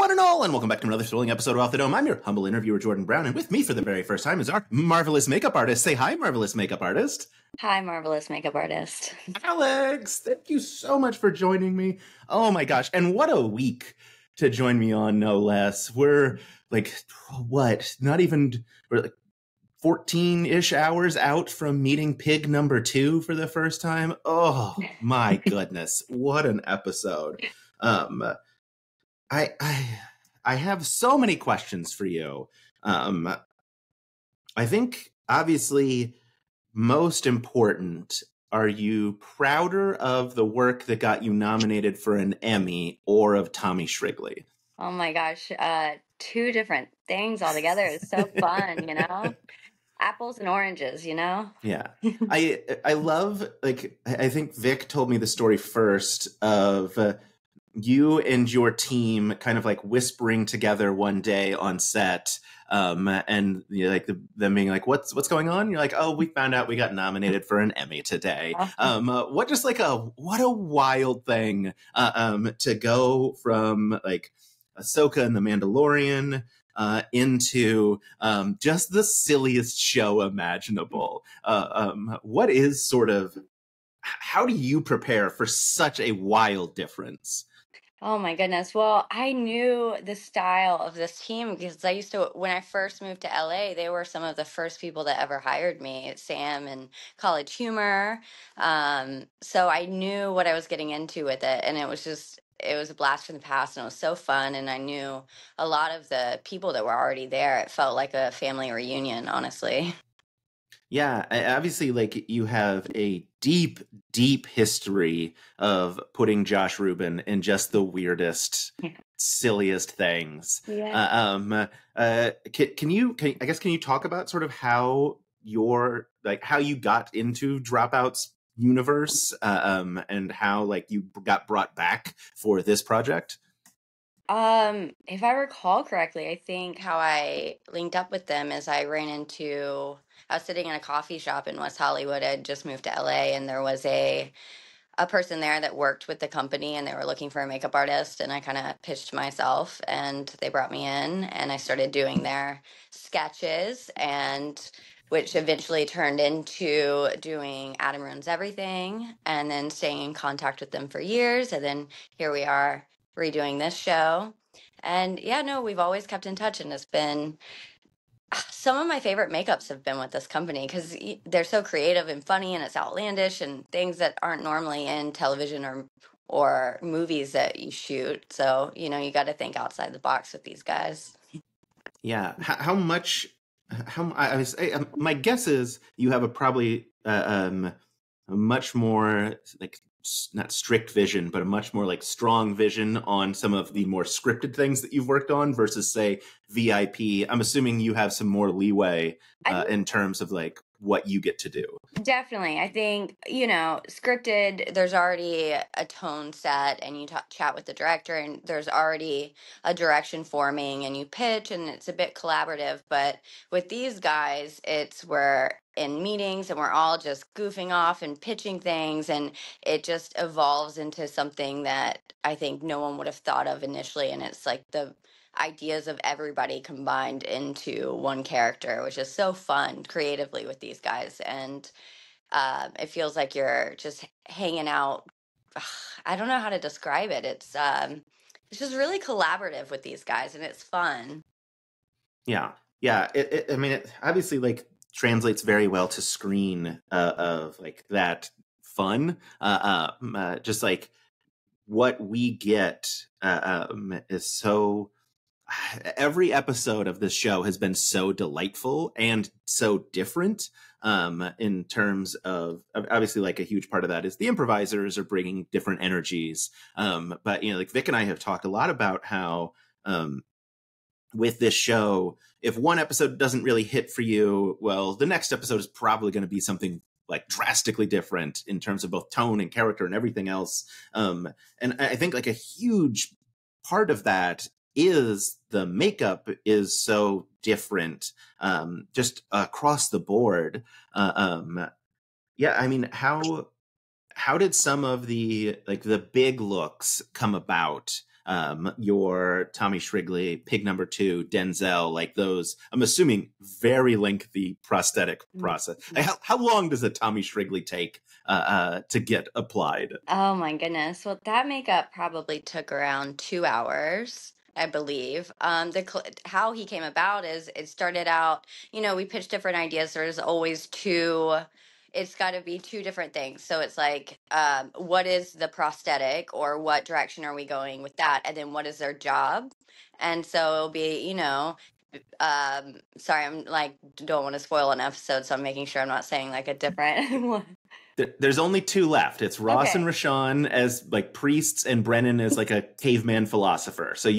one and all, and welcome back to another thrilling episode of Off the Dome. I'm your humble interviewer, Jordan Brown, and with me for the very first time is our marvelous makeup artist. Say hi, marvelous makeup artist. Hi, marvelous makeup artist. Alex, thank you so much for joining me. Oh my gosh, and what a week to join me on, no less. We're like, we're like 14-ish hours out from meeting pig number 2 for the first time. Oh my goodness, what an episode. I have so many questions for you. I think obviously most important, are you prouder of the work that got you nominated for an Emmy or of Tommy Shriggly? Oh my gosh, two different things altogether. It's so fun, you know? Apples and oranges, you know? Yeah. I love, like, I think Vic told me the story first of you and your team kind of like whispering together one day on set, and you know, like them being like, what's going on? And you're like, oh, we found out we got nominated for an Emmy today. What a wild thing to go from like Ahsoka and the Mandalorian into just the silliest show imaginable. What is how do you prepare for such a wild difference? Oh my goodness. Well, I knew the style of this team because when I first moved to LA, they were some of the first people that ever hired me, Sam and College Humor. So I knew what I was getting into with it. And it was a blast from the past and it was so fun. And I knew a lot of the people that were already there. It felt like a family reunion, honestly. Yeah, obviously, like, you have a deep, deep history of putting Josh Rubin in just the weirdest, silliest things. Yeah. Can you talk about sort of how you got into Dropout's universe, and how like you got brought back for this project? If I recall correctly, I think how I linked up with them is I was sitting in a coffee shop in West Hollywood. I'd just moved to LA and there was a person there that worked with the company and they were looking for a makeup artist and I kind of pitched myself and they brought me in and I started doing their sketches and which eventually turned into doing Adam Ruins Everything and then staying in contact with them for years. And then here we are redoing this show. And yeah, no, we've always kept in touch and it's been some of my favorite makeups have been with this company because they're so creative and funny and it's outlandish and things that aren't normally in television or movies that you shoot. So, you know, you got to think outside the box with these guys. Yeah. My guess is you have probably a much more like not strict vision, but a much more like strong vision on some of the more scripted things that you've worked on versus say VIP. I'm assuming you have some more leeway in terms of like what you get to do. Definitely. I think, you know, scripted, there's already a tone set and you chat with the director and there's already a direction forming and you pitch and it's a bit collaborative. But with these guys, we're in meetings and we're all just goofing off and pitching things and it just evolves into something that I think no one would have thought of initially. And it's like the ideas of everybody combined into one character, which is so fun creatively with these guys. And it feels like you're just hanging out. I don't know how to describe it. It's just really collaborative with these guys, and it's fun. Yeah. It obviously like translates very well to screen of like that fun. Just like what we get is so. Every episode of this show has been so delightful and so different in terms of obviously like a huge part of that is the improvisers are bringing different energies. But, you know, like Vic and I have talked a lot about how with this show, if one episode doesn't really hit for you, well, the next episode is probably going to be something like drastically different in terms of both tone and character and everything else. And I think like a huge part of that is the makeup is so different, just across the board. Yeah, I mean, how did some of the like the big looks come about? your Tommy Shriggly, Pig Number Two, Denzel, like those. I'm assuming very lengthy prosthetic process. How long does a Tommy Shriggly take to get applied? Oh my goodness. Well, that makeup probably took around 2 hours, I believe. How he came about is it started out, we pitched different ideas. There's always two. It's got to be two different things. So it's like, what is the prosthetic, or what direction are we going with that? And then what is their job? And so it'll be, sorry, I'm like, don't want to spoil an episode, so I'm making sure I'm not saying like a different one. There's only two left. It's Ross and Okay. Rashawn as like priests, and Brennan as like a caveman philosopher. So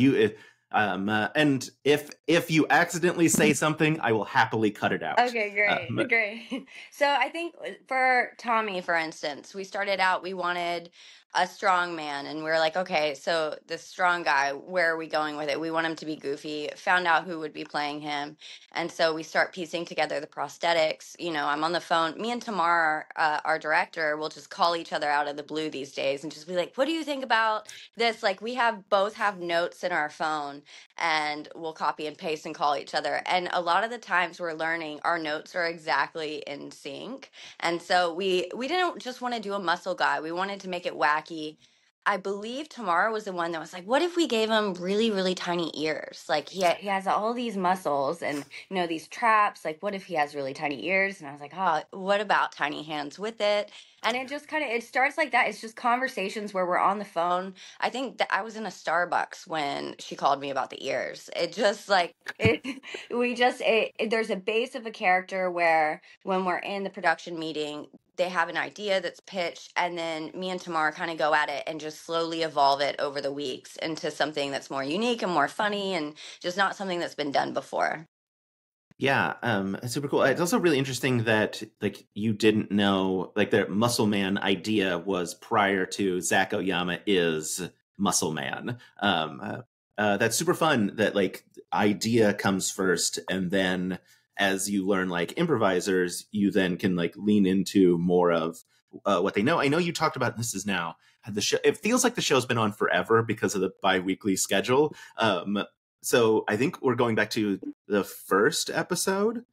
and if you accidentally say something, I will happily cut it out. Okay, great, great. So I think for Tommy, for instance, we started out, we wanted a strong man, and we were like, okay, so this strong guy, where are we going with it? We want him to be goofy. Found out who would be playing him, and so we start piecing together the prosthetics. I'm on the phone. Me and Tamar, our director, will just call each other out of the blue these days and just be like, "What do you think about this?" Like we both have notes in our phone, and we'll copy and paste and call each other. And a lot of the times we're learning our notes are exactly in sync. And so we didn't just want to do a muscle guy. We wanted to make it wacky. I believe Tamara was the one that was like, what if we gave him really, really tiny ears? Like he has all these muscles and, these traps. Like, what if he has really tiny ears? And I was like, oh, what about tiny hands with it? And it just it starts like that. It's just conversations where we're on the phone. I think that I was in a Starbucks when she called me about the ears. It just like, there's a base of a character where when we're in the production meeting, they have an idea that's pitched, and then me and Tamar kind of go at it and just slowly evolve it over the weeks into something that's more unique and more funny and just not something that's been done before. Yeah, it's super cool. It's also really interesting that like you didn't know like the Muscle Man idea was prior to Zach Oyama is Muscle Man. That's super fun that like idea comes first, and then as you learn like improvisers, you then can like lean into more of what they know. I know you talked about this is now the show. It feels like the show's been on forever because of the bi-weekly schedule. So I think we're going back to the first episode,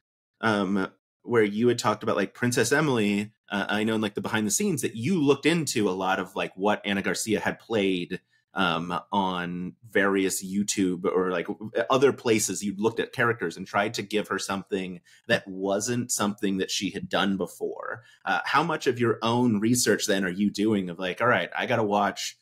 where you had talked about like Princess Emily. I know in like the behind the scenes that you looked into a lot of like what Anna Garcia had played on various YouTube or like other places. You looked at characters and tried to give her something that wasn't something that she had done before. How much of your own research then are you doing of like, all right, I got to watch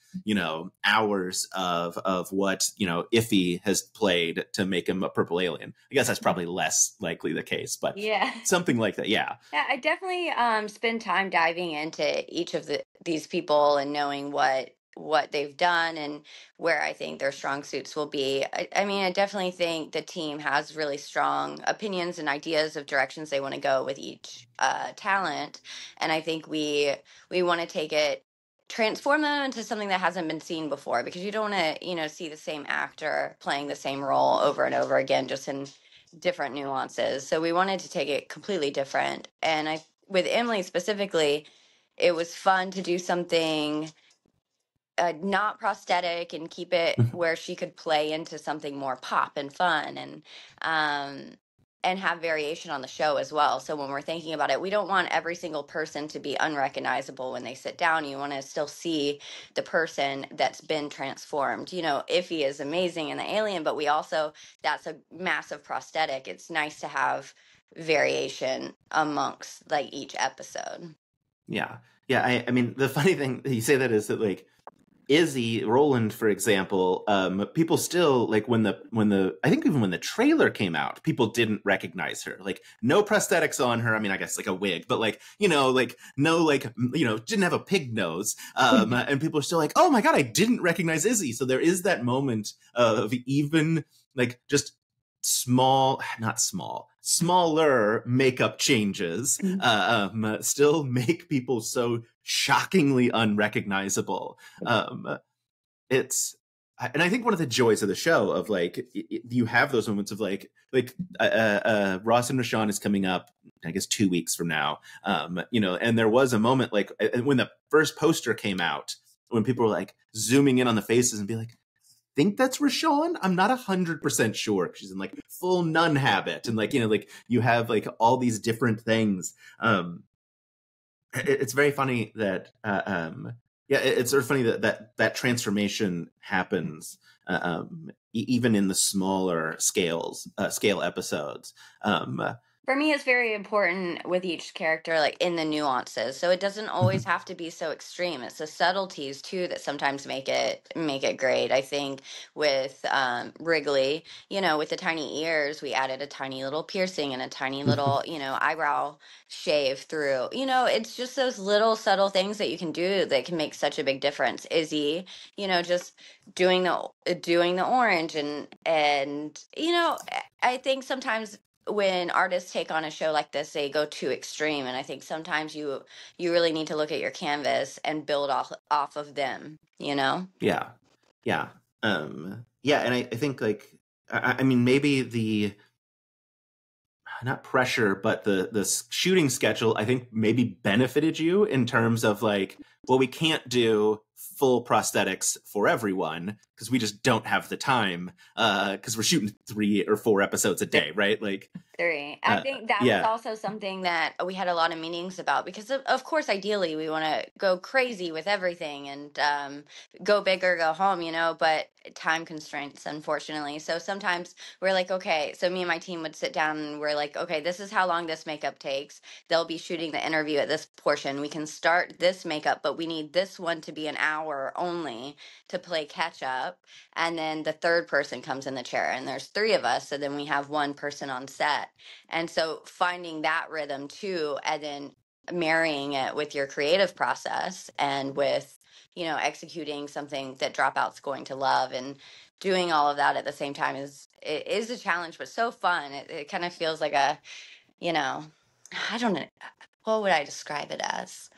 hours of what Iffy has played to make him a purple alien? I guess that's probably less likely the case, but Yeah. something like that. Yeah, I definitely spend time diving into each of these people and knowing what they've done and where I think their strong suits will be. I mean, I definitely think the team has really strong opinions and ideas of directions they want to go with each talent, and I think we want to take it, transform them into something that hasn't been seen before, because you don't want to see the same actor playing the same role over and over again, just in different nuances. So we wanted to take it completely different. And with Emily specifically, it was fun to do something not prosthetic and keep it where she could play into something more pop and fun, and have variation on the show as well. So when we're thinking about it, we don't want every single person to be unrecognizable when they sit down. You want to still see the person that's been transformed. Iffy is amazing in the alien, but that's a massive prosthetic. It's nice to have variation amongst like each episode. yeah. I mean, the funny thing that you say that is that like Izzy Roland, for example, people still like when the I think even when the trailer came out, people didn't recognize her. Like no prosthetics on her. I mean, I guess like a wig, but like like no like didn't have a pig nose. And people are still like, oh my god, I didn't recognize Izzy. So there is that moment of even like just smaller makeup changes still make people so shockingly unrecognizable. And I think one of the joys of the show of like you have those moments of like Ross and Rashawn is coming up, I guess 2 weeks from now, and there was a moment like when the first poster came out when people were like zooming in on the faces and be like, think that's Rashawn. I'm not 100% sure. She's in like full nun habit, and like, like you have like all these different things. It's very funny that yeah, it's sort of funny that transformation happens even in the smaller scale episodes. For me, it's very important with each character, like in the nuances. So it doesn't always have to be so extreme. It's the subtleties too that sometimes make it great. I think with Wrigley, with the tiny ears, we added a tiny little piercing and a tiny little, eyebrow shave through. It's just those little subtle things that you can do that can make such a big difference. Izzy, just doing the orange and I think sometimes when artists take on a show like this, they go too extreme, and I think sometimes you really need to look at your canvas and build off of them. Yeah, yeah, yeah, and I think like I mean maybe the not pressure, but the shooting schedule, I think maybe benefited you in terms of like, well, we can't do full prosthetics for everyone because we just don't have the time because we're shooting 3 or 4 episodes a day, right? Like 3. I think that was yeah, also something that we had a lot of meetings about because, of course, ideally we want to go crazy with everything and go big or go home, but time constraints, unfortunately. So sometimes we're like, okay, so me and my team would sit down and we're like, okay, this is how long this makeup takes. They'll be shooting the interview at this portion. We can start this makeup, but we need this one to be an hour only to play catch up. And then the third person comes in the chair, and there's 3 of us. So then we have 1 person on set. And so finding that rhythm too, and then marrying it with your creative process and with, executing something that Dropout's going to love and doing all of that at the same time is a challenge, but so fun. It kind of feels like I don't know. What would I describe it as?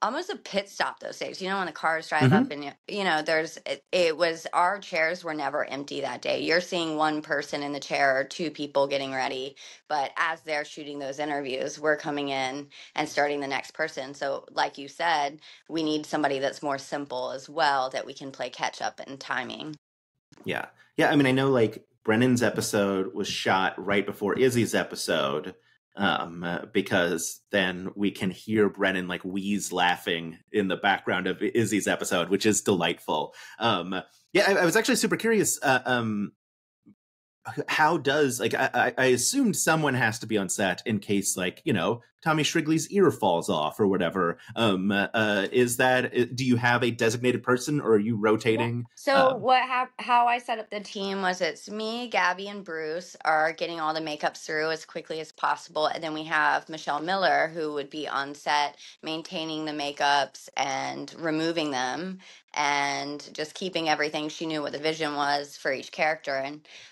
Almost a pit stop those days, when the cars drive up mm-hmm. and it was, our chairs were never empty that day. You're seeing 1 person in the chair or 2 people getting ready, but as they're shooting those interviews, we're coming in and starting the next person. So like you said, we need somebody that's more simple as well, that we can play catch up in timing. Yeah, I mean I know like Brennan's episode was shot right before Izzy's episode because then we can hear Brennan like wheeze laughing in the background of Izzy's episode, which is delightful. Yeah, I was actually super curious. How does like I assumed someone has to be on set in case like Tommy Shriggly's ear falls off or whatever. Is that, do you have a designated person or are you rotating? So how I set up the team was it's me, Gabby, and Bruce are getting all the makeups through as quickly as possible, and then we have Michelle Miller who would be on set maintaining the makeups and removing them and just keeping everything. She knew what the vision was for each character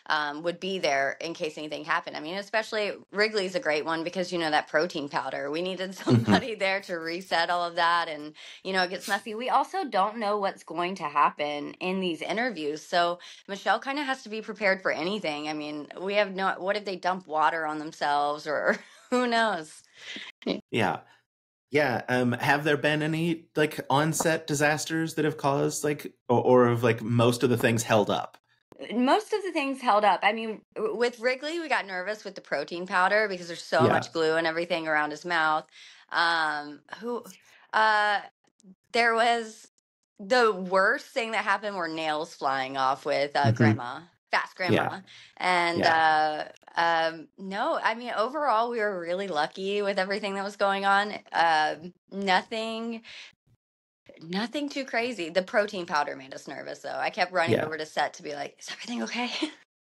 and would be there in case anything happened. I mean, especially Wrigley's a great one because that protein powder. We needed somebody there to reset all of that, and it gets messy. We also don't know what's going to happen in these interviews. So Michelle kind of has to be prepared for anything. I mean, we have what if they dump water on themselves or who knows? Yeah. Yeah. Have there been any like on-set disasters that have caused like, or have like most of the things held up? Most of the things held up. I mean, with Wrigley, we got nervous with the protein powder because there's so Yeah. much glue and everything around his mouth. Who, uh, there was the worst thing that happened were nails flying off with Mm-hmm. grandma, fast Yeah. grandma. And Yeah. no, I mean, overall, we were really lucky with everything that was going on. Nothing too crazy. The protein powder made us nervous, though. I kept running Yeah. over to set to be like, is everything okay?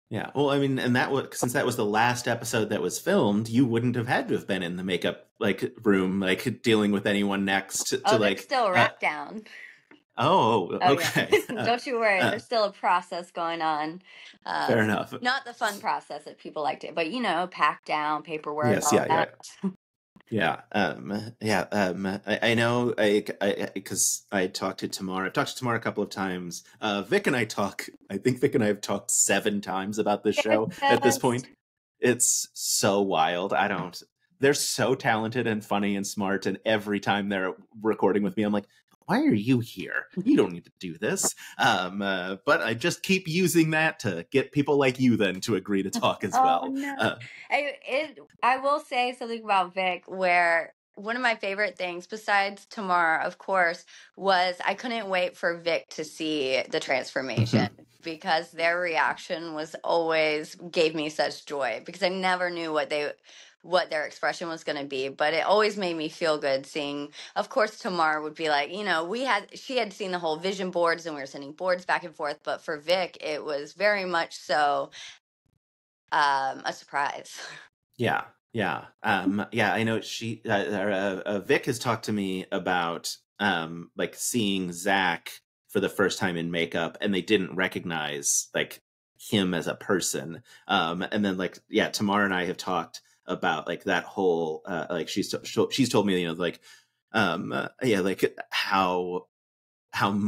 Yeah. Well, I mean, and that was, since that was the last episode that was filmed, you wouldn't have had to have been in the makeup like room, like dealing with anyone next to Oh, there's like, still a wrap down. oh, Oh, yeah. okay. Don't you worry. There's still a process going on. Fair enough. Not the fun process that people like to, but pack down, paperwork, Yes. all Yeah. of Yeah. that. Yeah. Yeah. I know because I talked to Tamara. I've talked to Tamara a couple of times. Vic and I talk, I think Vic and I have talked 7 times about this show at this Yes. point. It's so wild. They're so talented and funny and smart. And every time they're recording with me, I'm like, why are you here? You don't need to do this. But I just keep using that to get people like you then to agree to talk as Oh well. no. I will say something about Vic where one of my favorite things, besides Tamar, of course, was I couldn't wait for Vic to see the transformation because their reaction was always gave me such joy because I never knew what their expression was going to be, but it always made me feel good seeing. Of course, Tamar would be like, she had seen the whole vision boards and we were sending boards back and forth, but for Vic it was very much so a surprise. Yeah, yeah, yeah. I know Vic has talked to me about like seeing Zach for the first time in makeup, and they didn't recognize like him as a person. And then like yeah, Tamara and I have talked about like that whole like she's told me like yeah like how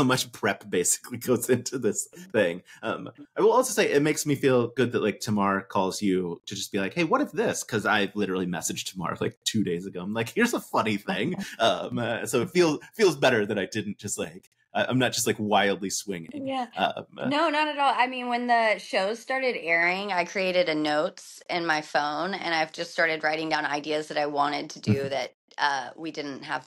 much prep basically goes into this thing. I will also say it makes me feel good that like Tamar calls you to just be like, hey, what if this? Because I literally messaged Tamar like 2 days ago. I'm like, here's a funny thing. So it feels better that I didn't just like I'm not just like wildly swinging. Yeah. No, not at all. I mean, when the shows started airing, I created a notes in my phone and I've just started writing down ideas that I wanted to do that we didn't have,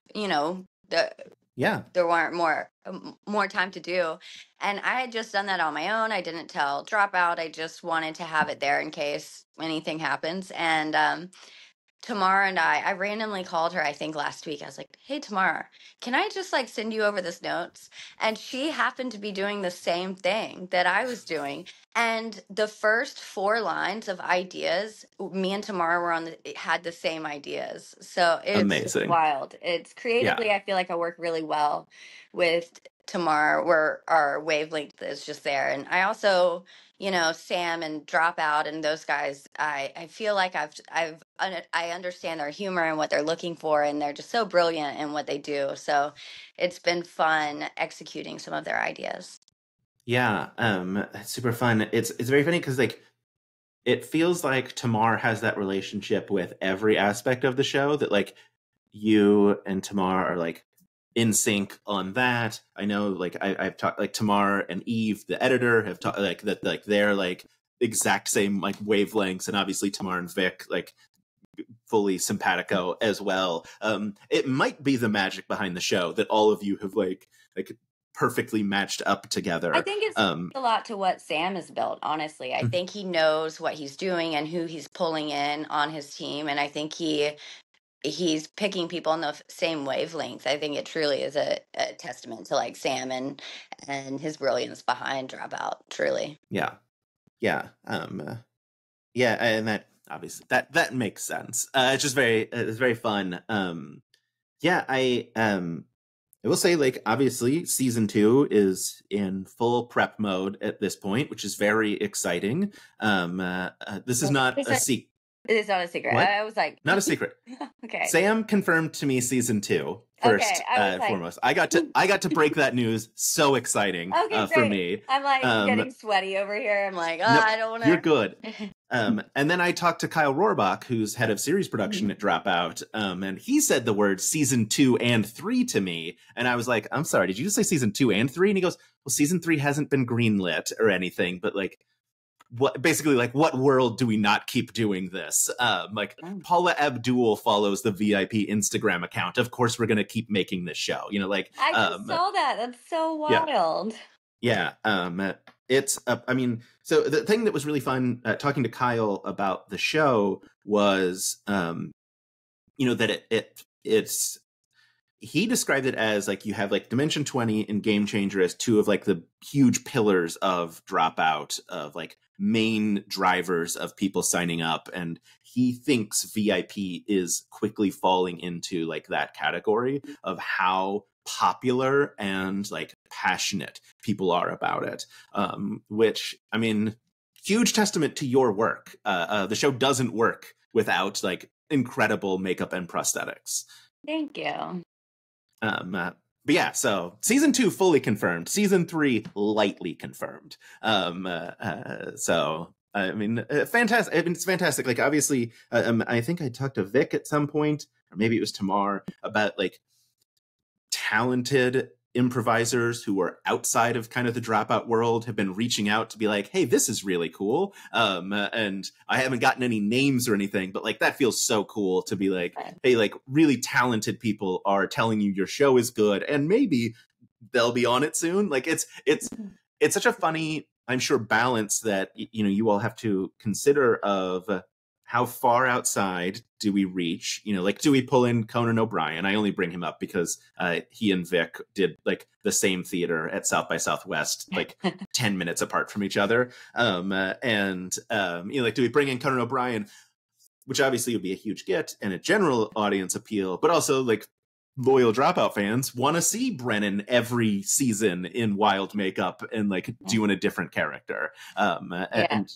Yeah, there weren't more time to do. And I had just done that on my own. I didn't tell Dropout. I just wanted to have it there in case anything happens. And Tamara and I randomly called her, I think last week. I was like, hey, Tamara, can I just like send you over this notes? And she happened to be doing the same thing that I was doing. And the first 4 lines of ideas, me and Tamara had the same ideas. So it's amazing. wild. It's Yeah. creatively, I feel like I work really well with Tamara, where our wavelength is just there. And I also, Sam and Dropout and those guys, I feel like I understand their humor and what they're looking for, and they're just so brilliant in what they do. So it's been fun executing some of their ideas. Yeah, it's super fun. It's very funny because like it feels like Tamar has that relationship with every aspect of the show that like you and Tamar are like in sync on that. I know like I've talked like Tamar and Eve, the editor, have talked like that like they're like exact same like wavelengths, and obviously Tamar and Vic like fully simpatico as well. It might be the magic behind the show that all of you have like perfectly matched up together. I think it's a lot to what Sam has built, honestly. I think he knows what he's doing and who he's pulling in on his team, and I think he's picking people on the same wavelength. I think it truly is a testament to like Sam and his brilliance behind Dropout. Truly. Yeah, yeah, yeah, and that obviously that makes sense. It's very fun. Yeah, I will say like obviously season 2 is in full prep mode at this point, which is very exciting. This is not a secret. It's not a secret. What? I was like, Not a secret. okay. Sam confirmed to me season 2 first Okay, I was like, foremost. I got to break that news. So exciting okay, for great. Me. I'm like getting sweaty over here. I'm like, Nope, I don't want to. You're good. And then I talked to Kyle Rohrbach, who's head of series production at Dropout, and he said the words season 2 and 3 to me, and I was like, I'm sorry, did you just say season 2 and 3? And he goes, well, season 3 hasn't been greenlit or anything, but like, what world do we not keep doing this? Like Paula Abdul follows the VIP Instagram account. Of course, we're gonna keep making this show. Like I just saw that. That's so wild. Yeah. It's I mean, so the thing that was really fun talking to Kyle about the show was, that it's he described it as like you have like Dimension 20 and Game Changer as 2 of like the huge pillars of Dropout, of like main drivers of people signing up, and he thinks VIP is quickly falling into like that category of how popular and like passionate people are about it, which I mean, huge testament to your work. The show doesn't work without like incredible makeup and prosthetics. Thank you. But yeah, so season 2 fully confirmed. Season 3 lightly confirmed. So I mean, fantastic. I mean, it's fantastic. Like obviously, I think I talked to Vic at some point, or maybe it was Tamar, about like talented improvisers who are outside of kind of the Dropout world have been reaching out to be like, hey, this is really cool. And I haven't gotten any names or anything, but like that feels so cool to be like, hey, like really talented people are telling you your show is good and maybe they'll be on it soon. Like it's such a funny, I'm sure, balance that you all have to consider of how far outside do we reach? Like, do we pull in Conan O'Brien? I only bring him up because he and Vic did like the same theater at South by Southwest, like 10 minutes apart from each other. Like, do we bring in Conan O'Brien, which obviously would be a huge get and a general audience appeal, but also like loyal Dropout fans want to see Brennan every season in wild makeup and like doing a different character. And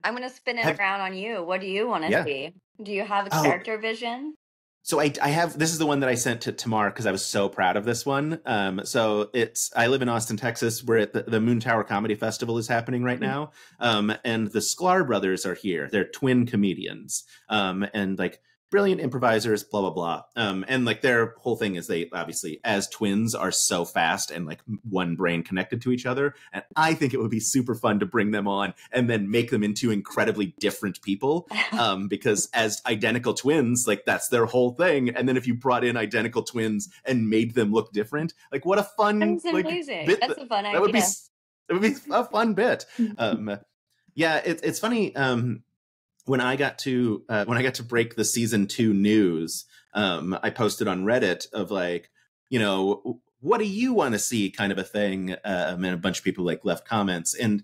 I'm going to spin it around on you. What do you want to see? Do you have a character vision? So I have, this is the one that I sent to Tamar because I was so proud of this one. So I live in Austin, Texas, where the Moon Tower Comedy Festival is happening right now. And the Sklar brothers are here. They're twin comedians. And like brilliant improvisers, blah, blah, blah. And like their whole thing is they obviously as twins are so fast and like one brain connected to each other. And I think it would be super fun to bring them on and then make them into incredibly different people. Because as identical twins, like that's their whole thing. And then if you brought in identical twins and made them look different, like what a fun, That's like amazing. bit, That's a fun idea. It would be a fun bit. Yeah, it's funny. When I got to break the season 2 news, I posted on Reddit of like, what do you want to see kind of a thing? And a bunch of people like left comments, and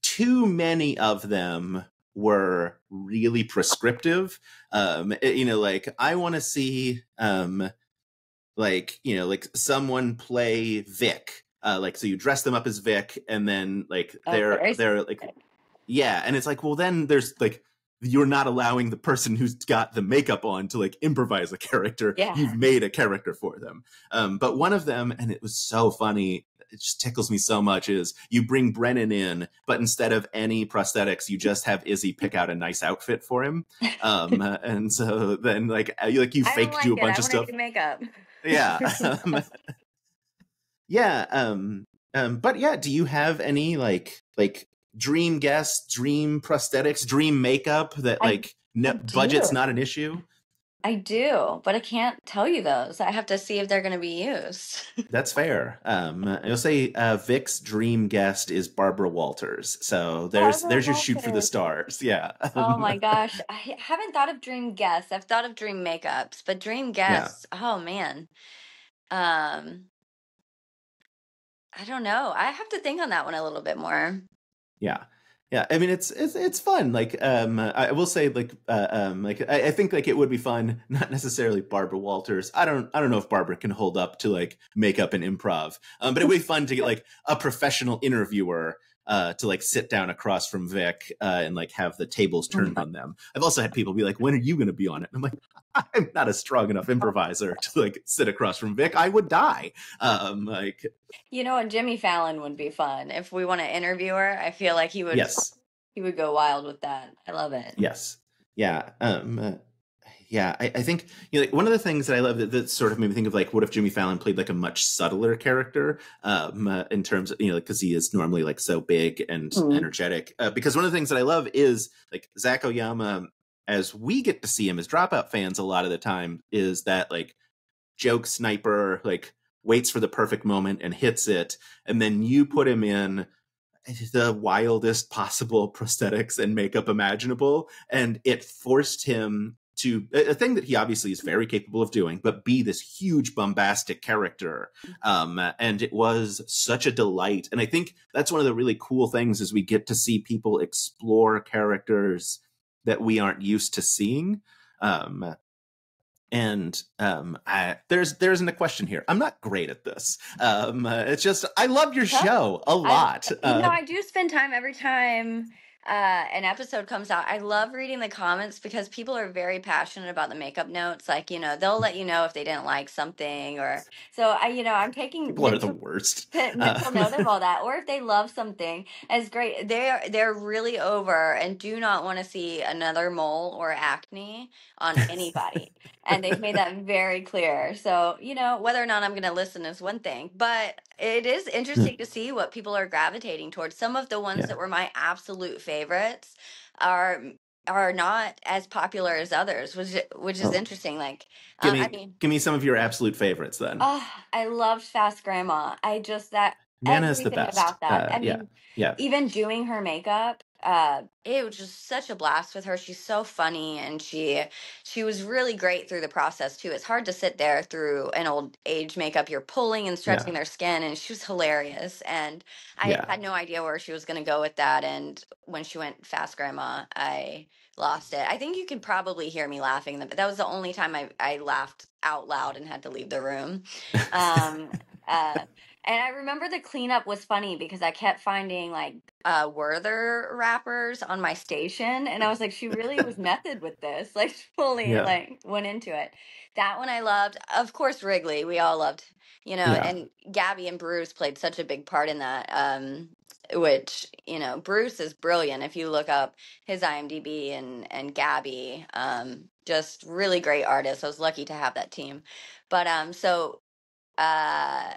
too many of them were really prescriptive. Like I want to see, like someone play Vic. Like, so you dress them up as Vic and then like they're like, yeah. And it's like, well, then there's like, you're not allowing the person who's got the makeup on to like improvise a character. Yeah. You've made a character for them. But one of them, and it was so funny, it just tickles me so much, is you bring Brennan in, but instead of any prosthetics, you just have Izzy pick out a nice outfit for him. And so then like you fake do a bunch of stuff. Makeup. Yeah. Yeah. But yeah, do you have any like dream guests, dream prosthetics, dream makeup that like budget's not an issue? I do, but I can't tell you those. I have to see if they're going to be used. That's fair. I'll say Vic's dream guest is Barbara Walters. So there's your shoot for the stars. Yeah. Oh my gosh. I haven't thought of dream guests. I've thought of dream makeups, but dream guests, oh man. I don't know. I have to think on that one a little bit more. Yeah. Yeah. I mean, it's fun. Like, I will say like I think like it would be fun, not necessarily Barbara Walters. I don't know if Barbara can hold up to like makeup and improv. But it would be fun to get like a professional interviewer to like sit down across from Vic and like have the tables turned on them. I've also had people be like, when are you going to be on it? And I'm like, I'm not a strong enough improviser to like sit across from Vic. I would die. Like, Jimmy Fallon would be fun. If we want to interview her, I feel like he would. Yes. He would go wild with that. I love it. Yes. Yeah. Yeah, I think like one of the things that I love that sort of made me think of like, what if Jimmy Fallon played like a much subtler character in terms of because he is normally like so big and energetic. Because one of the things that I love is like Zach Oyama, as we get to see him as Dropout fans a lot of the time, is that like joke sniper, like waits for the perfect moment and hits it, and then you put him in the wildest possible prosthetics and makeup imaginable, and it forced him to a thing that he obviously is very capable of doing, but be this huge bombastic character. And it was such a delight. And I think that's one of the really cool things is we get to see people explore characters that we aren't used to seeing. There isn't a question here. I'm not great at this. It's just, I love your show a lot. I do spend time every time an episode comes out, I love reading the comments because people are very passionate about the makeup notes. Like, they'll let you know if they didn't like something, or so I'm taking People are the worst. mental note of all that, or if they love something. It's great. They're really over and do not want to see another mole or acne on anybody. And they've made that very clear. So, whether or not I'm going to listen is one thing, but it is interesting to see what people are gravitating towards. Some of the ones Yeah. that were my absolute favorites are not as popular as others, which is Oh, interesting. Like, give I me mean, give me some of your absolute favorites then. oh, I loved Fast Grandma. I just that Nana is the everything best. about that. I Yeah. mean, Yeah. even doing her makeup, it was just such a blast with her. She's so funny, and she was really great through the process too. It's hard to sit there through an old age makeup. You're pulling and Yeah. stretching their skin, and she was hilarious. And I Yeah. had no idea where she was going to go with that. And when she went Fast Grandma, I lost it. I think you can probably hear me laughing. That was the only time I laughed out loud and had to leave the room. Um, uh, and I remember the cleanup was funny because I kept finding like Werther wrappers on my station, and I was like, she really was method with this, like fully Yeah. like went into it. That one I loved. Of course, Wrigley, we all loved, Yeah. and Gabby and Bruce played such a big part in that. Which Bruce is brilliant. If you look up his IMDb, and Gabby, just really great artists. I was lucky to have that team. But uh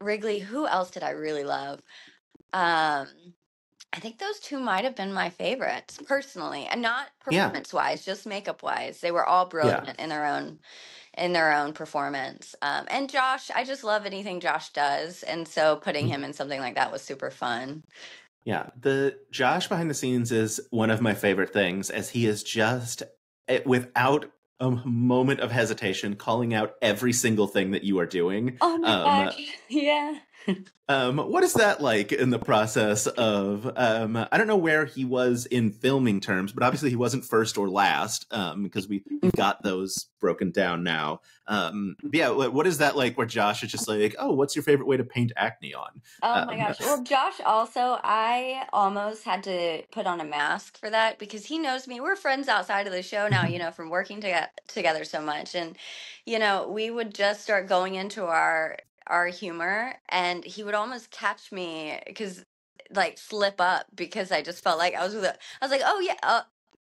Wrigley, who else did I really love? Um I think those two might have been my favorites personally, and not Yeah. performance wise, just makeup wise. They were all Yeah. brilliant in their own performance. And Josh, I just love anything Josh does, and so putting him in something like that was super fun. Yeah, the Josh behind the scenes is one of my favorite things, as he is just without a moment of hesitation calling out every single thing that you are doing. Oh my gosh. Yeah. What is that like in the process of? I don't know where he was in filming terms, but obviously he wasn't first or last, because we've got those broken down now. But yeah, what is that like? Where Josh is just like, "Oh, what's your favorite way to paint acne on?" Oh my gosh. Well, Josh also, I almost had to put on a mask for that because he knows me. We're friends outside of the show now, from working together so much. And, we would just start going into our humor, and he would almost catch me because like slip up because I just felt like I was like, "Oh yeah,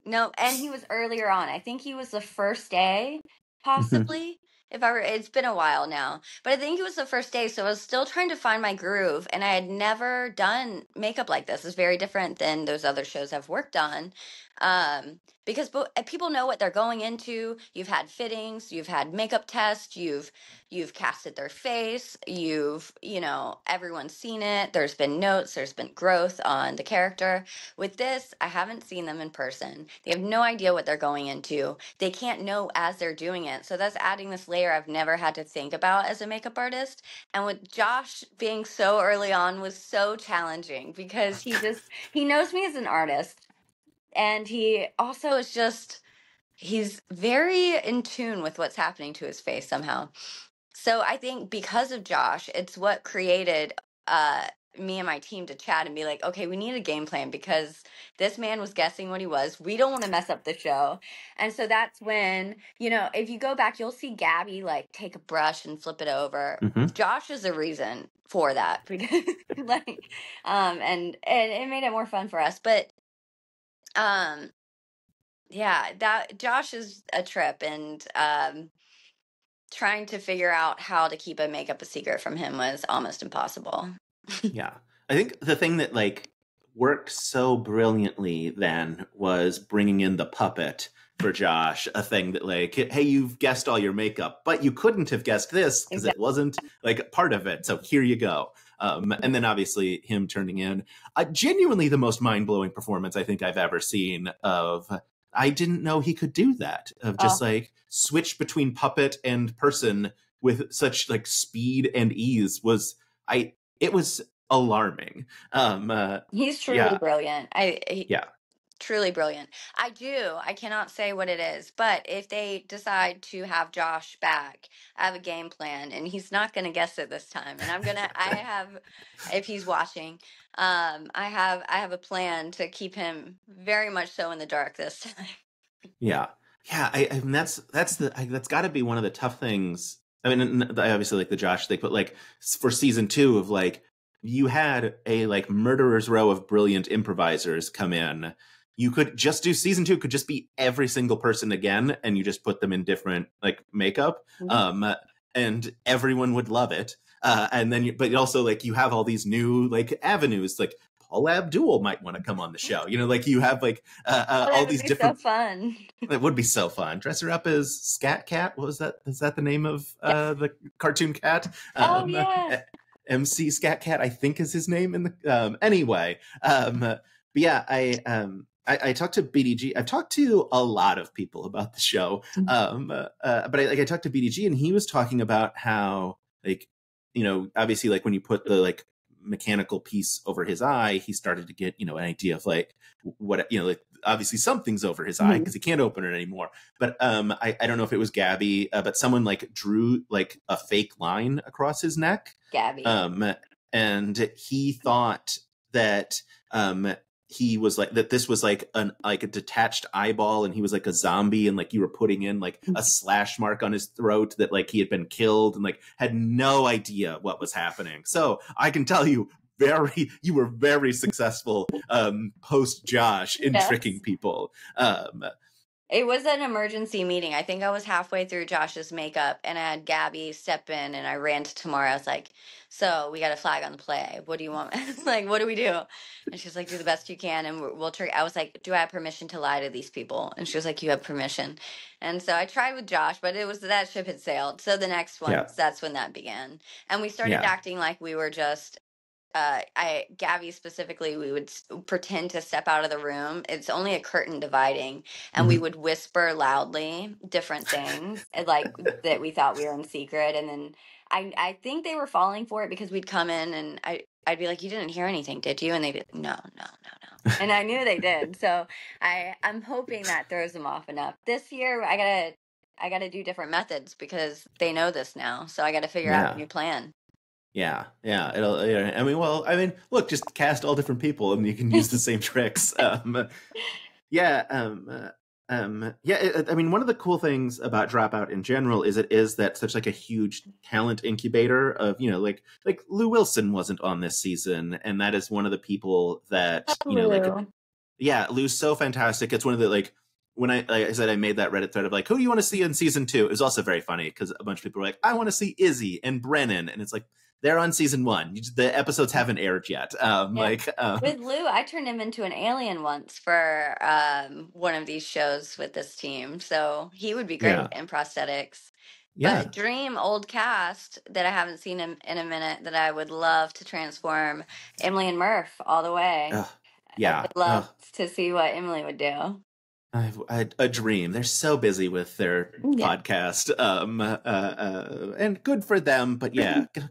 no." And he was earlier on. I think he was the first day, possibly. If I were, it's been a while now, but I think it was the first day, so I was still trying to find my groove, and I had never done makeup like this. It's very different than those other shows I've worked on, because people know what they're going into. You've had fittings, you've had makeup tests, you've casted their face, everyone's seen it. There's been notes, there's been growth on the character. With this, I haven't seen them in person. They have no idea what they're going into. They can't know as they're doing it. So that's adding this layer I've never had to think about as a makeup artist. And with Josh being so early on was so challenging because he knows me as an artist. And he also is he's very in tune with what's happening to his face somehow. So I think because of Josh, it's what created uh me and my team to chat and be like, okay, we need a game plan because this man was guessing what he was. We don't want to mess up the show. And so that's when, if you go back, you'll see Gabby like take a brush and flip it over. Hmm. Josh is the reason for that because like and it made it more fun for us. But um yeah, that Josh is a trip, and trying to figure out how to keep a makeup a secret from him was almost impossible. Yeah. I think the thing that like worked so brilliantly then was bringing in the puppet for Josh, a thing that like, hey, you've guessed all your makeup, but you couldn't have guessed this because it Exactly. wasn't like part of it. So here you go. And then obviously him turning in genuinely the most mind-blowing performance I think I've ever seen of, I didn't know he could do that, of just Oh, like switch between puppet and person with such like speed and ease. It was alarming. he's truly Yeah, brilliant. yeah, truly brilliant. I cannot say what it is, but if they decide to have Josh back, I have a game plan, and he's not going to guess it this time. And I have, if he's watching, I have a plan to keep him very much so in the dark this time. Yeah, yeah. And that's got to be one of the tough things. I mean, I obviously like the Josh thing, but like for season 2 of like you had a like murderer's row of brilliant improvisers come in. You could just do season 2 could just be every single person again, and you just put them in different like makeup, and everyone would love it. And then, but also like you have all these new like avenues, like Paul Abdul might want to come on the show. You know, like you have like all these different. So fun. It would be so fun. Dress her up as Scat Cat. What was that? Is that the name of the cartoon cat? Oh yeah. MC Scat Cat, I think, is his name in the. Anyway, but yeah, I talked to BDG. I've talked to a lot of people about the show, but I talked to BDG, and he was talking about how like obviously like when you put the like mechanical piece over his eye, he started to get an idea of like what like obviously something's over his eye because he can't open it anymore. But I don't know if it was Gabby, but someone like drew like a fake line across his neck. Gabby. And he thought that he was like that this was like a detached eyeball, and he was like a zombie, and like you were putting in like a slash mark on his throat that like he had been killed, and like had no idea what was happening. So I can tell you you were very successful post Josh in tricking people. It was an emergency meeting. I think I was halfway through Josh's makeup, and I had Gabby step in, and I ran to Tamara. I was like, so we got a flag on the play. What do you want? Like, what do we do? And she's like, do the best you can, and we'll trick. I was like, do I have permission to lie to these people? And she was like, you have permission. And so I tried with Josh, but it was that ship had sailed. So the next one, that's when that began. And we started acting like we were just Gabby specifically, we would pretend to step out of the room. It's only a curtain dividing, and we would whisper loudly different things like that we thought we were in secret. And then I think they were falling for it because we'd come in and I'd be like, you didn't hear anything, did you? And they'd be like, no. And I knew they did. So I'm hoping that throws them off enough. This year I gotta do different methods because they know this now. So I gotta figure out a new plan. Yeah. I mean, look, just cast all different people, and you can use the same tricks. I mean, one of the cool things about Dropout in general is it is that such like a huge talent incubator of like Lou Wilson wasn't on this season, and that is one of the people that Lou's so fantastic. It's one of the like. When I said I made that Reddit thread of like, who do you want to see in season 2? It was also very funny because a bunch of people were like, I want to see Izzy and Brennan. And it's like, they're on season 1. The episodes haven't aired yet. With Lou, I turned him into an alien once for one of these shows with this team. So he would be great in prosthetics. Yeah. But dream old cast that I haven't seen him in a minute that I would love to transform Emily and Murph all the way. I'd love to see what Emily would do. A dream. They're so busy with their podcast, and good for them. But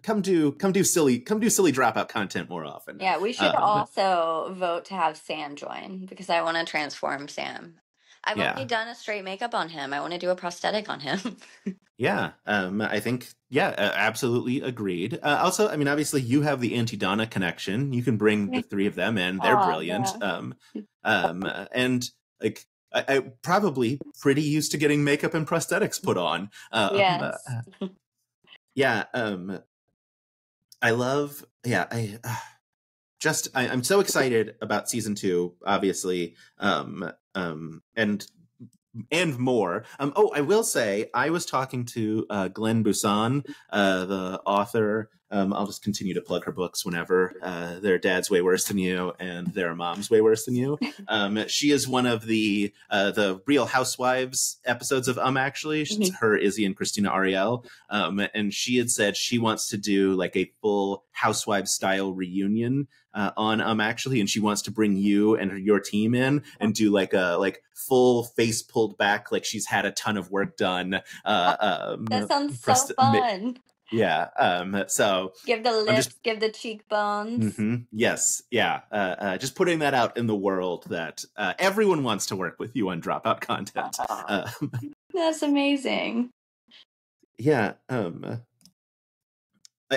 come do silly Dropout content more often. Yeah, we should also vote to have Sam join because I want to transform Sam. I've only done a straight makeup on him. I want to do a prosthetic on him. I think absolutely agreed. Also, I mean, obviously, you have the Auntie Donna connection. You can bring the 3 of them in. They're brilliant. And like. I probably pretty used to getting makeup and prosthetics put on. Yes. I love. I'm so excited about season 2. Obviously, and more. I will say I was talking to Glenn Busan, the author. I'll just continue to plug her books whenever. Their Dad's Way Worse Than You and Their Mom's Way Worse Than You. She is one of the Real Housewives episodes of Actually. She's her, Izzy, and Christina Ariel. And she had said she wants to do like a full Housewives style reunion on Actually, and she wants to bring you and your team in and do like a full face pulled back, like she's had a ton of work done. That sounds so fun. Yeah. So Give the I'm just lips, give the cheekbones. yes, yeah. Just putting that out in the world that everyone wants to work with you on Dropout content. Aw, that's amazing. Yeah. I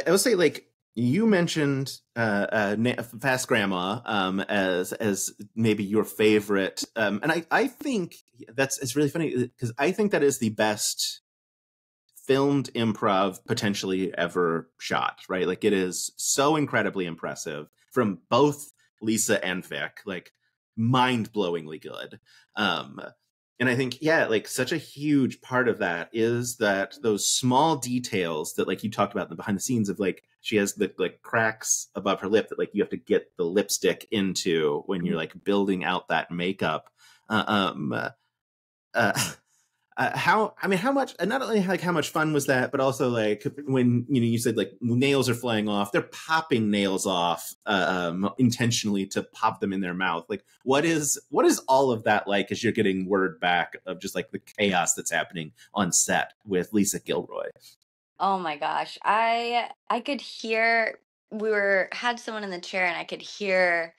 would say like you mentioned Fast Grandma as maybe your favorite, and I think it's really funny because I think that is the best filmed improv potentially ever shot, right? Like it is so incredibly impressive from both Lisa and Vic, like mind-blowingly good. Um and I think, yeah, like such a huge part of that is that those small details that like you talked about in the behind the scenes of like she has the like cracks above her lip that like you have to get the lipstick into when you're like building out that makeup. Uh, um uh, how much, not only like how much fun was that, but also like when, you said like nails are flying off, they're popping nails off intentionally to pop them in their mouth. Like what is all of that like as you're getting word back of just like the chaos that's happening on set with Lisa Gilroy? Oh my gosh. I could hear had someone in the chair and I could hear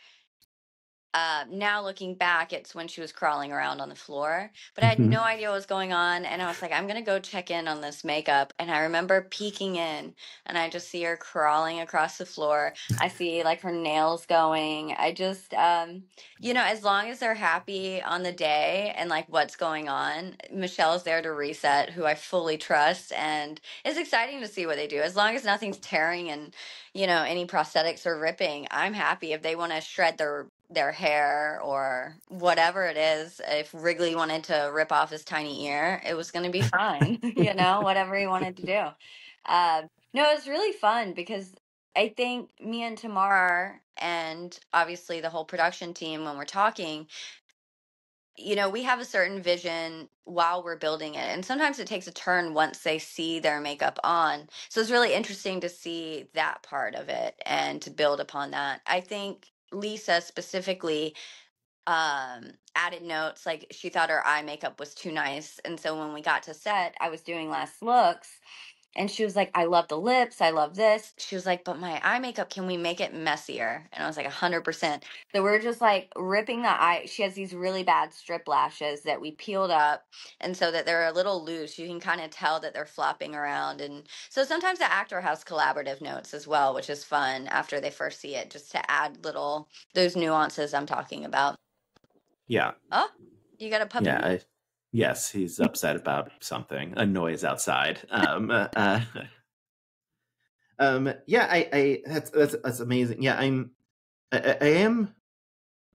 now looking back, it's when she was crawling around on the floor, but I had no idea what was going on. And I was like, I'm going to go check in on this makeup. And I remember peeking in and I just see her crawling across the floor. I see like her nails going. I just, as long as they're happy on the day and like what's going on, Michelle's there to reset, who I fully trust. And it's exciting to see what they do. As long as nothing's tearing and, any prosthetics are ripping, I'm happy. If they want to shred their hair or whatever it is, if Wrigley wanted to rip off his tiny ear, it was going to be fine. Whatever he wanted to do. No, it was really fun because I think me and Tamar and obviously the whole production team, when we're talking, we have a certain vision while we're building it. And sometimes it takes a turn once they see their makeup on. So it's really interesting to see that part of it and to build upon that. I think Lisa specifically added notes, like she thought her eye makeup was too nice. And so when we got to set, I was doing last looks and she was like, I love the lips. I love this. She was like, but my eye makeup, can we make it messier? And I was like, 100%. So we're just like ripping the eye. She has these really bad strip lashes that we peeled up. And so that they're a little loose, you can kind of tell that they're flopping around. And so sometimes the actor has collaborative notes as well, which is fun after they first see it, just to add those nuances I'm talking about. Yeah. Oh, you got a puppy? Yes, he's upset about something, a noise outside. Yeah, that's amazing. Yeah, I am.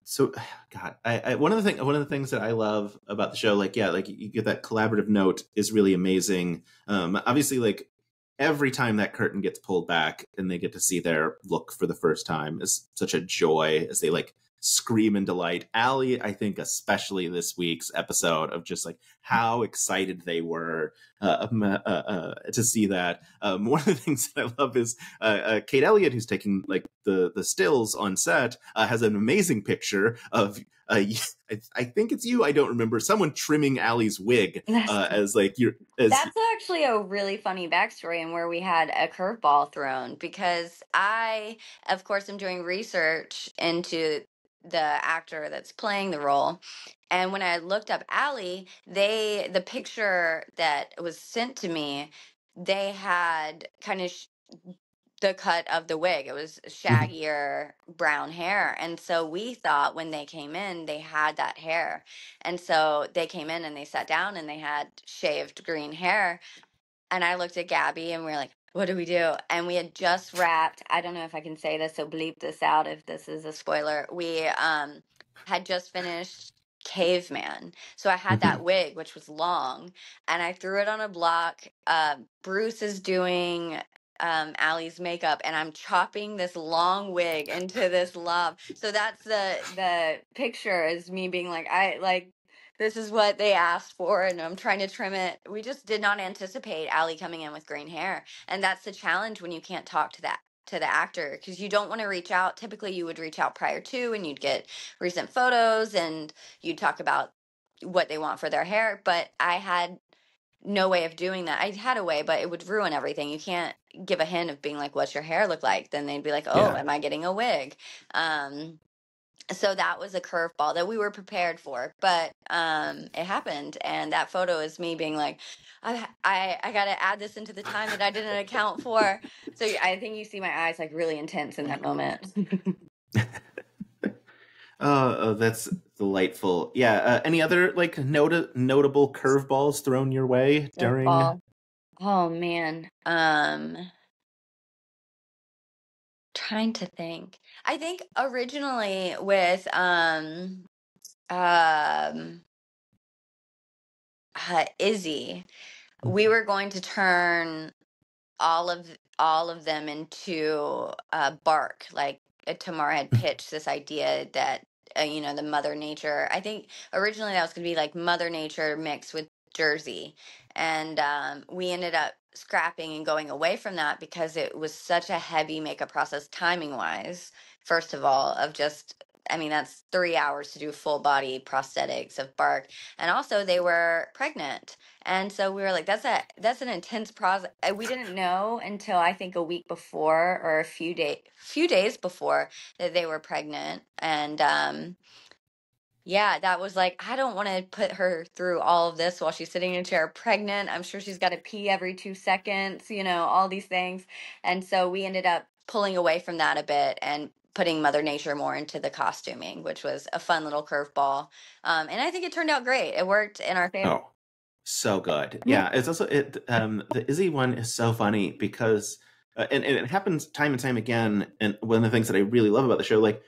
So, God, one of the things that I love about the show, like, yeah, like you get that collaborative note is really amazing. Obviously, like every time that curtain gets pulled back and they get to see their look for the first time is such a joy as they like scream in delight. Allie, I think, especially this week's episode of just like how excited they were to see that. One of the things that I love is Kate Elliott, who's taking like the stills on set, has an amazing picture of I think it's you. I don't remember someone trimming Allie's wig as like you're as That's actually a really funny backstory and where we had a curveball thrown because I, of course, am doing research into the actor that's playing the role. And when I looked up Allie, the picture that was sent to me, they had kind of the cut of the wig. It was shaggier brown hair. And so we thought when they came in, they had that hair. And so they came in and they sat down and they had shaved green hair. And I looked at Gabby and we were like, what do we do? And we had just wrapped, I don't know if I can say this, so bleep this out if this is a spoiler. We had just finished Caveman. So I had that wig, which was long, and I threw it on a block. Bruce is doing Allie's makeup and I'm chopping this long wig into this lob. So that's the picture is me being like, I like this is what they asked for and I'm trying to trim it. We just did not anticipate Allie coming in with green hair. And that's the challenge when you can't talk to the actor because you don't want to reach out. Typically you would reach out prior to and you'd get recent photos and you'd talk about what they want for their hair. But I had no way of doing that. I had a way, but it would ruin everything. You can't give a hint of being like, what's your hair look like? Then they'd be like, oh, Yeah. am I getting a wig? So that was a curveball that we were prepared for, but it happened, and that photo is me being like, I got to add this into the time that I didn't account for. So I think you see my eyes like really intense in that moment. Oh, that's delightful. Yeah. Any other like notable curveballs thrown your way during? Curveball. Oh man. Trying to think. I think originally with um Izzy, we were going to turn all of them into bark. Like Tamar had pitched this idea that the Mother Nature. I think originally that was going to be like Mother Nature mixed with Jersey, and we ended up scrapping and going away from that because it was such a heavy makeup process, timing wise. First of all, of just. I mean, that's 3 hours to do full body prosthetics of bark. And also, they were pregnant. And so we were like, that's an intense process. We didn't know until I think a week before or a few days before that they were pregnant. And yeah, that was like, I don't want to put her through all of this while she's sitting in a chair pregnant. I'm sure she's got to pee every 2 seconds, all these things. And so we ended up pulling away from that a bit and putting Mother Nature more into the costuming, which was a fun little curveball. And I think it turned out great. It worked in our favor. Oh, so good. Yeah, it's also the Izzy one is so funny because and it happens time and time again. And one of the things that I really love about the show, like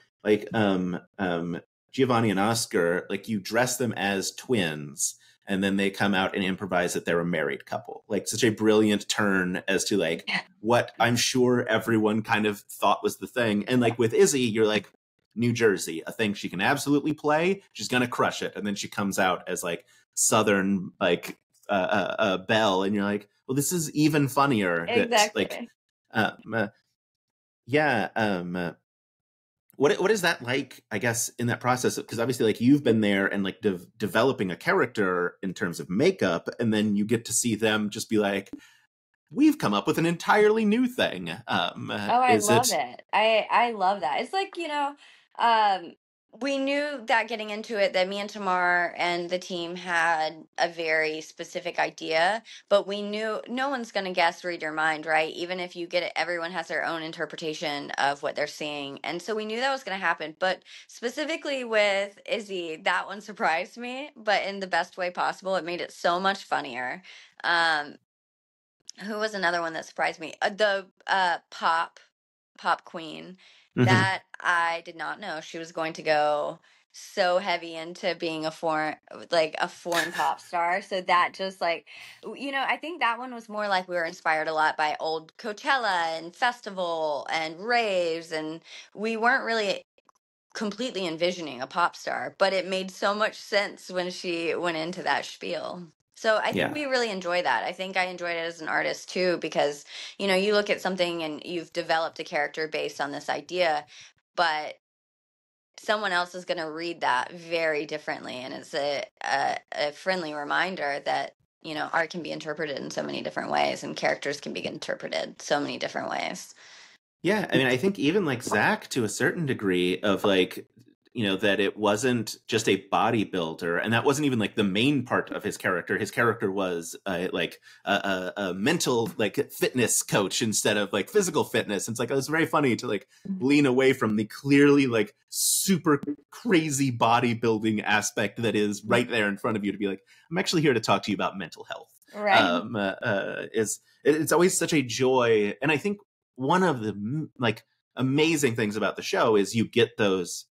Giovanni and Oscar, like you dress them as twins, and then they come out and improvise that they're a married couple. Like such a brilliant turn as to like what I'm sure everyone kind of thought was the thing. And like with Izzy, you're like New Jersey, a thing she can absolutely play. She's gonna crush it, and then she comes out as like Southern like Belle, and you're like, well, this is even funnier. That like, Exactly. um, uh, yeah. What is that like? I guess in that process, because obviously, like you've been there and like developing a character in terms of makeup, and then you get to see them just be like, we've come up with an entirely new thing. Oh, I Is love it? it. I love that. It's like, um, we knew that getting into it that me and Tamar and the team had a very specific idea, but we knew no one's going to guess read your mind, right? Even if you get it, everyone has their own interpretation of what they're seeing. And so we knew that was going to happen. But specifically with Izzy, that one surprised me, but in the best way possible. It made it so much funnier. Um, who was another one that surprised me? The pop queen Mhm. that I did not know she was going to go so heavy into being a foreign pop star. So that just like, I think that one was more like we were inspired a lot by old Coachella and festival and raves, and we weren't really completely envisioning a pop star, but it made so much sense when she went into that spiel. So I think Yeah. we really enjoy that. I think I enjoyed it as an artist too, because you look at something and you've developed a character based on this idea, but someone else is going to read that very differently, and it's a friendly reminder that art can be interpreted in so many different ways, and characters can be interpreted so many different ways. Yeah, I mean, I think even like Zach to a certain degree of like, that it wasn't just a bodybuilder, and that wasn't even like the main part of his character. His character was like a mental like fitness coach instead of like physical fitness. And it's like it was very funny to like lean away from the clearly like super crazy bodybuilding aspect that is right there in front of you to be like, I'm actually here to talk to you about mental health. Right. It's always such a joy, and I think one of the like amazing things about the show is you get those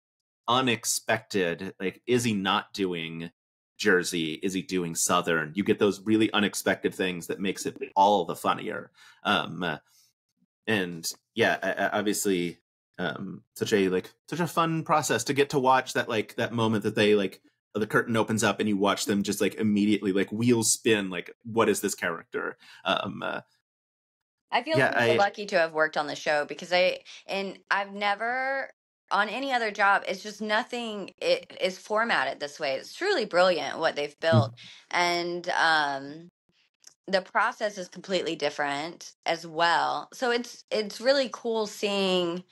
unexpected, like, is he not doing Jersey, is he doing Southern? You get those really unexpected things that makes it all the funnier. And yeah, obviously, such a fun process to get to watch that, like that moment that they like the curtain opens up and you watch them just like immediately like wheels spin, like what is this character? um I feel yeah so I lucky to have worked on the show because I've never on any other job. It's just nothing. It is formatted this way. It's truly brilliant what they've built, and the process is completely different as well. So it's really cool seeing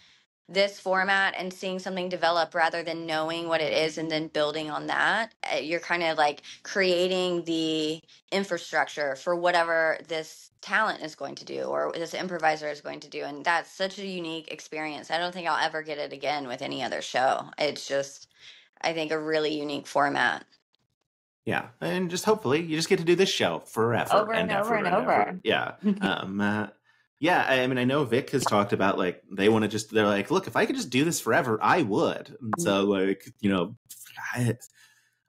this format and seeing something develop rather than knowing what it is and then building on that. You're kind of like creating the infrastructure for whatever this talent is going to do or this improviser is going to do. And that's such a unique experience. I don't think I'll ever get it again with any other show. It's just, I think, a really unique format. Yeah, and just hopefully you just get to do this show forever Over and and over ever and and ever. over. Yeah. Yeah, I mean, I know Vic has talked about like they want to just, they're like, look, if I could just do this forever, I would. And so like, you know,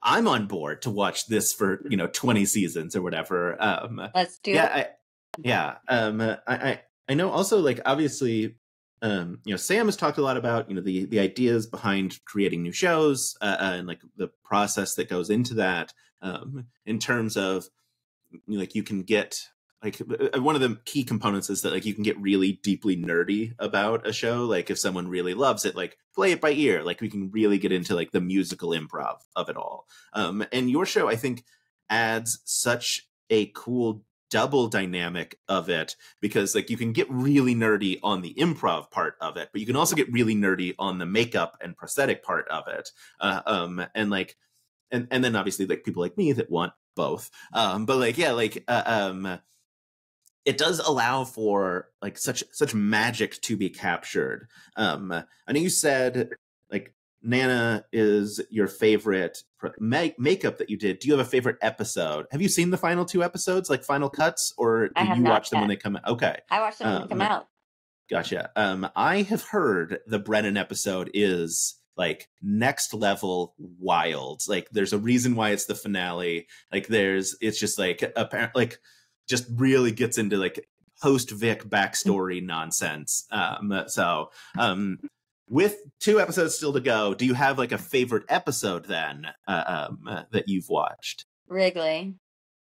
I'm on board to watch this for, you know, 20 seasons or whatever. Let's do yeah, it. I know also like obviously, you know, Sam has talked a lot about, you know, the ideas behind creating new shows and like the process that goes into that in terms of, you know, like you can get like one of the key components is that like you can get really deeply nerdy about a show. Like if someone really loves it, like play it by ear. Like we can really get into like the musical improv of it all. And your show, I think, adds such a cool double dynamic of it because like you can get really nerdy on the improv part of it, but you can also get really nerdy on the makeup and prosthetic part of it. And like, and then obviously like people like me that want both. But like, yeah, like, it does allow for like such magic to be captured. I know you said like Nana is your favorite makeup that you did. Do you have a favorite episode? Have you seen the final 2 episodes, like final cuts, or I do have you not watch them when yet. they come out? Okay. I watched them when they come out. Gotcha. I have heard the Brennan episode is like next level wild. Like there's a reason why it's the finale. Like it's just like apparently like just really gets into like post Vic backstory nonsense. With 2 episodes still to go, do you have like a favorite episode then that you've watched? Wrigley.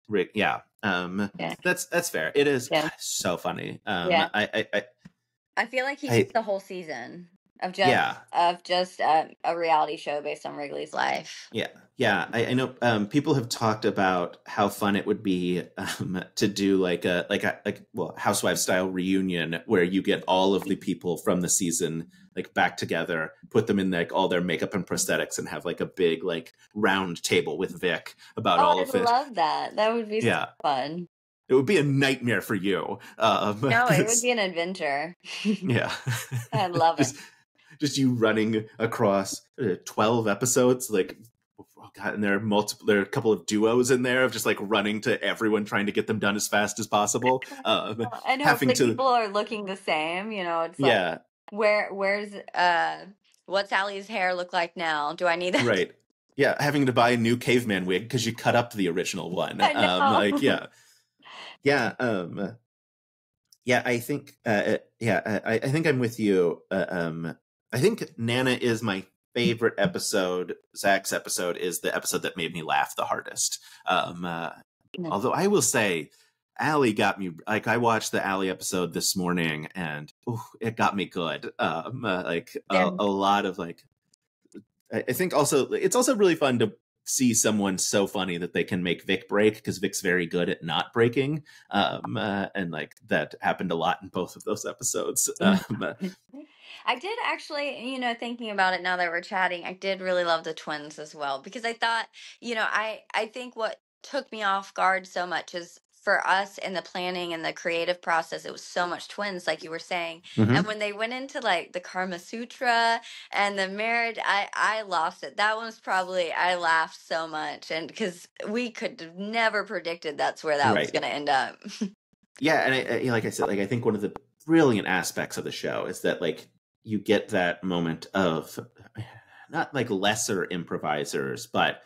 Rick, yeah. Yeah. That's fair. It is Yeah. God, so funny. Yeah. I feel like he I gets the whole season of yeah. just a reality show based on Wrigley's life. Yeah. I know people have talked about how fun it would be to do like a Housewives style reunion where you get all of the people from the season like back together, put them in like all their makeup and prosthetics, and have like a big like round table with Vic about all of I it. love that. That would be so fun. It would be a nightmare for you. No, it would be an adventure. Yeah, I love it. Just you running across 12 episodes, like, oh God, and there are a couple of duos in there of just like running to everyone, trying to get them done as fast as possible. I know, like people are looking the same, you know, it's like, where's, what's Allie's hair look like now? Do I need that? Right. Yeah, having to buy a new caveman wig because you cut up the original one. I know. I think, I think I'm with you. I think Nana is my favorite episode. Zach's episode is the episode that made me laugh the hardest. Although I will say, Allie got me, like, I watched the Allie episode this morning and it got me good. A lot of like, I think also, it's also really fun to see someone so funny that they can make Vic break, because Vic's very good at not breaking. And like that happened a lot in both of those episodes. I did actually, you know, thinking about it now that we're chatting, I did really love the twins as well, because I thought, you know, I think what took me off guard so much is for us in the planning and the creative process, it was so much twins, like you were saying. Mm-hmm. And when they went into like the Karma Sutra and the marriage, I lost it. That one was probably, I laughed so much, and because we could have never predicted that's where that was going to end up. Yeah, and like I said, like I think one of the brilliant aspects of the show is that like you get that moment of not like lesser improvisers, but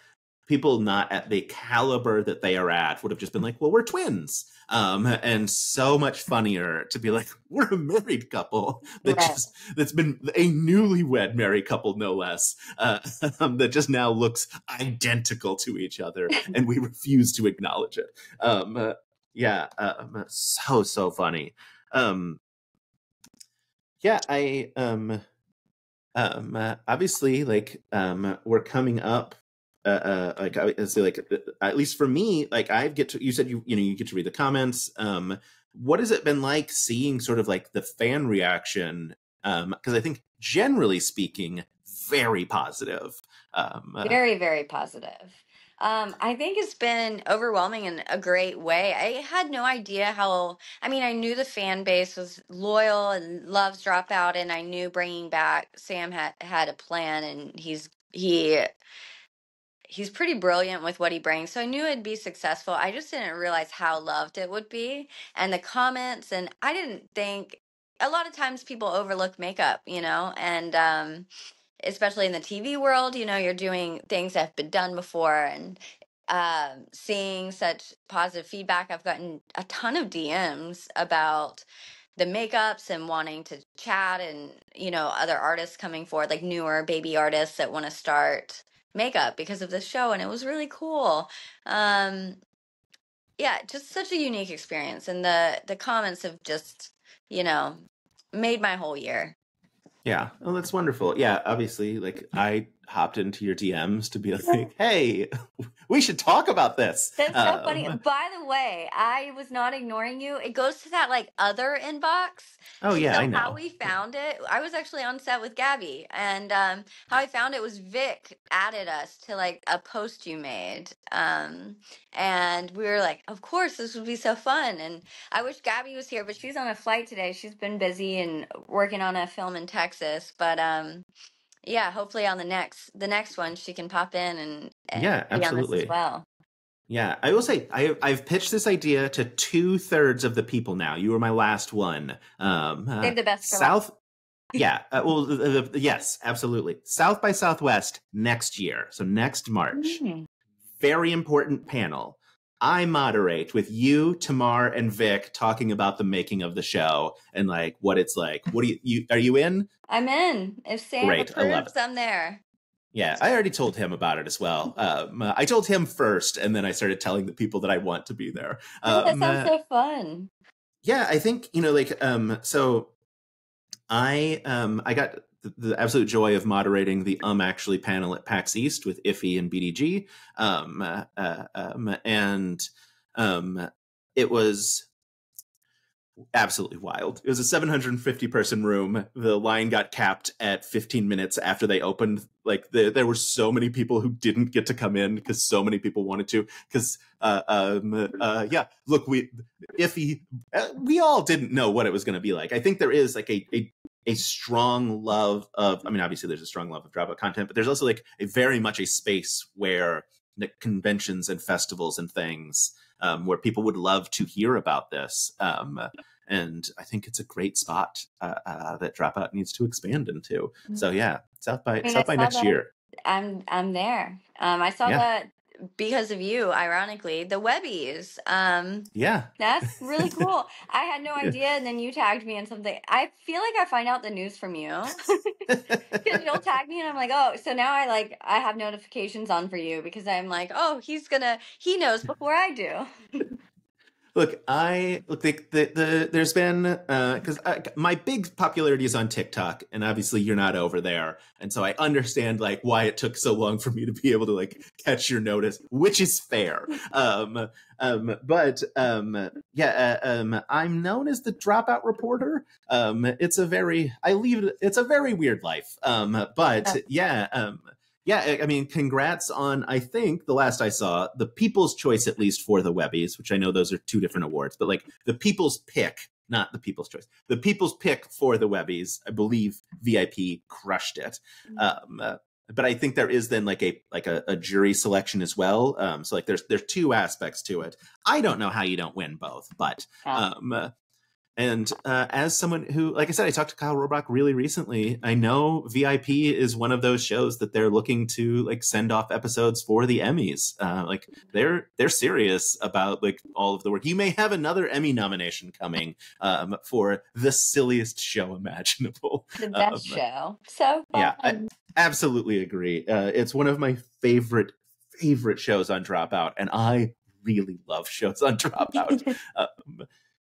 people not at the caliber that they are at would have just been like, well, we're twins. And so much funnier to be like, we're a married couple that's been a newlywed married couple, no less, that just now looks identical to each other, and we refuse to acknowledge it. So funny. Obviously, like, we're coming up like I would say, like at least for me, like I get to, you said you get to read the comments. What has it been like seeing sort of like the fan reaction? Because I think generally speaking, very positive. Very, very positive. I think it's been overwhelming in a great way. I had no idea how, I mean, I knew the fan base was loyal and loves Dropout, and I knew bringing back Sam had a plan, and he's pretty brilliant with what he brings. So I knew it'd be successful. I just didn't realize how loved it would be, and the comments, and I didn't think a lot of times people overlook makeup, and especially in the TV world, you're doing things that have been done before, and seeing such positive feedback. I've gotten a ton of DMs about the makeups and wanting to chat, and other artists coming forward, like newer baby artists that want to start makeup because of the show, and it was really cool. um yeah, just such a unique experience, and the comments have just made my whole year. Yeah. Oh, that's wonderful. Yeah, obviously, like I hopped into your DMs to be like, hey, we should talk about this. That's so funny. By the way, I was not ignoring you. It goes to that like other inbox. Oh yeah, I So how know. we found it, I was actually on set with Gabby, and how I found it was Vic added us to like a post you made. And we were like, of course, this would be so fun. And I wish Gabby was here, but she's on a flight today. She's been busy and working on a film in Texas. But yeah, hopefully on the next one she can pop in and Yeah, be on this as absolutely. well. Yeah, I will say I've pitched this idea to 2/3 of the people now. You were my last one. Save the best for last. South, yeah. Well, yes, absolutely. South by Southwest next year, so next March. Mm. Very important panel. I moderate with you, Tamar, and Vic talking about the making of the show and like what it's like. What do you are you in? I'm in. If Sam Great, I love it. approves, I'm there. Yeah, I already told him about it as well. I told him first, and then I started telling the people that I want to be there. Oh, that sounds so fun. Yeah, I think like so I got the absolute joy of moderating the Actually panel at PAX East with Iffy and BDG, and it was absolutely wild. It was a 750 person room. The line got capped at 15 minutes after they opened. Like there were so many people who didn't get to come in because so many people wanted to. Because yeah, look, we all didn't know what it was going to be like. I think there is like a strong love of. I mean, obviously there's a strong love of Dropout content, but there's also like a very much a space where the conventions and festivals and things. Where people would love to hear about this. And I think it's a great spot that Dropout needs to expand into. So yeah, South by next year. I'm there. I saw that because of you, ironically, the Webbies. Yeah. That's really cool. I had no idea, and then you tagged me in something. I feel like I find out the news from you. Because you'll tag me and I'm like, oh, so now I have notifications on for you because I'm like, oh, he knows before I do. Look, there's been because my big popularity is on TikTok, and obviously you're not over there, and so I understand like why it took so long for me to be able to like catch your notice, which is fair. But yeah, I'm known as the Dropout reporter. It's a very weird life. But yeah. Yeah, I mean, congrats on, I think, the last I saw, the People's Choice, at least for the Webbies, which I know those are two different awards, but like the People's Pick, not the People's Choice. The People's Pick for the Webbies, I believe VIP crushed it. But I think there is then like a jury selection as well. So like there's two aspects to it. I don't know how you don't win both, but and as someone who, like I said, I talked to Kyle Robach really recently. I know VIP is one of those shows that they're looking to like send off episodes for the Emmys. Like they're serious about like all of the work. You may have another Emmy nomination coming for the silliest show imaginable. The best show. So fun. Yeah, I absolutely agree. It's one of my favorite shows on Dropout, and I really love shows on Dropout.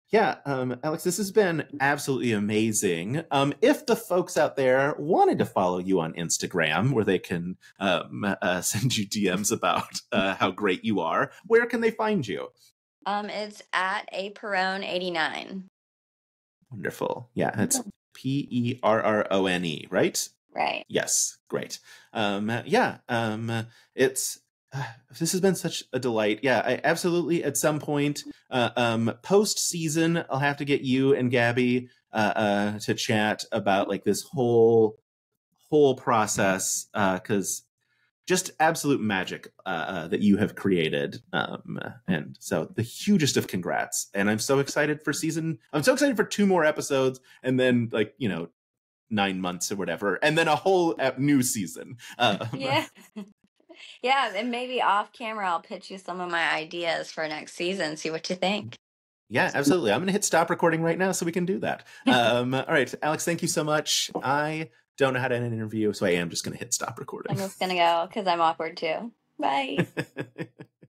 Yeah, Alex, this has been absolutely amazing. If the folks out there wanted to follow you on Instagram, where they can send you DMs about how great you are, where can they find you? It's at a Perrone 89. Wonderful. Yeah, it's Perrone, right? Right. Yes, great. Yeah, it's this has been such a delight. Yeah, I absolutely at some point, post season, I'll have to get you and Gabby to chat about like this whole process because just absolute magic that you have created. And so the hugest of congrats. And I'm so excited for I'm so excited for 2 more episodes and then like, 9 months or whatever, and then a whole new season. Yeah. Yeah, and maybe off camera I'll pitch you some of my ideas for next season, see what you think. Yeah, absolutely. I'm going to hit stop recording right now so we can do that. All right, Alex, thank you so much. I don't know how to end an interview, so I am just going to hit stop recording. I'm just gonna go because I'm awkward too. Bye.